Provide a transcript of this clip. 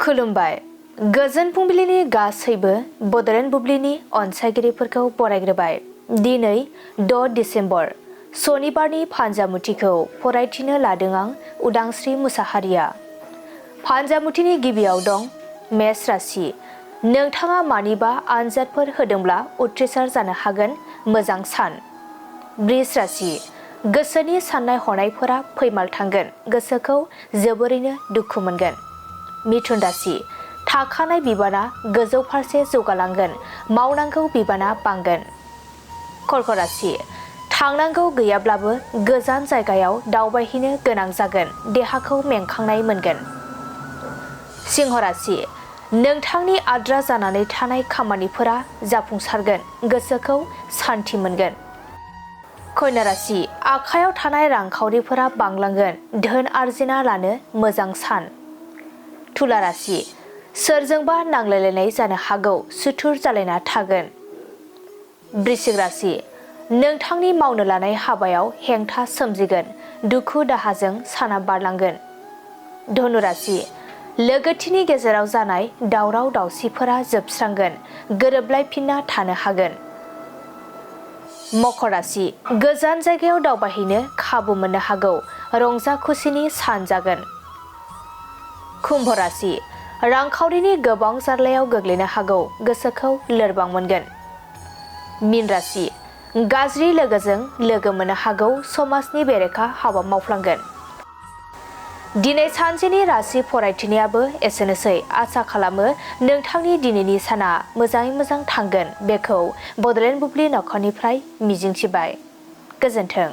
खुलुमबाय गोजोन फुंबिलिनि गासैबो बड'लेण्ड बुब्लिनि अनसायगिरिफोरखौ बरायग्रोबाय। दिनै 6 डिसेम्बर सनिबारनि फान्जामुथिखौ फरायथिनो लादों आं उदांस्रि मुसाहारिया। फान्जामुथिनि गिबियाव दं मेष राशि। नोंथाङा मानिबा आनजादफोर होदोंब्ला उथ्रिसार जानो हागोन, मोजां सान। बृष राशि। गोसोनि साननाय हनायफोरा फैमाल थांगोन, गोसोखौ जोबोरैनो दुखु मोनगोन। मिथुन राशि। थाखानाय बिबाना गोजौ फारसे जौगालांगोन, मावनांगौ बिबाना बांगोन। कर्क राशि। थांनांगौ गैयाब्लाबो गोजान जायगायाव दावबायहैनो गोनां जागोन, देहाखौ मेंखांनाय मोनगोन। सिंह राशि। नोंथांनि आद्रा जानानै थानाय खामानिफोरा जाफुंसारगोन, गोसोखौ सान्थि मोनगोन। कन्या राशि। आखायाव थानाय रांखावरिफोरा बांलांगोन, धोन आरजिना लानो मोजां सान। तुला राशि। सोरजोंबा नांलायलायनाय जानो हागौ, सुथुर जालायना थागोन। वृश्चिक राशि। नोंथांनि मावनो लानाय हाबायाव हेंथा सोमजिगोन, दुखु दाहाजों साना बारलांगोन। धनु राशि। लोगोथिनि गेजेराव जानाय दावराव दावसिफोरा जोबस्रांगोन, गोरोबलायफिनना थानो हागोन। मकर राशि। गोजान जायगायाव दावबायहैनो खाबु मोननो हागौ, रंजा खुसिनि सान जागोन। कुम्भ राशि। रांखावरिनि गोबां जारलायाव गोग्लैनो हागौ, गोसोखौ लोरबां मोनगोन। मीन राशि। गाज्रि लोगोजों लोगो मोननो हागौ, समाजनि बेरेखा हाबा मावफ्लांगोन। दिनै सानसेनि राशि फरायथिनायाबो एसेनोसै। आसा खालामो नोंथांनि दिनैनि साना मोजाङै मोजां थांगोन, बेखौ बड'लेण्ड बुब्लि नखरनिफ्राय मिजिंथिबाय। गोजोन्थों।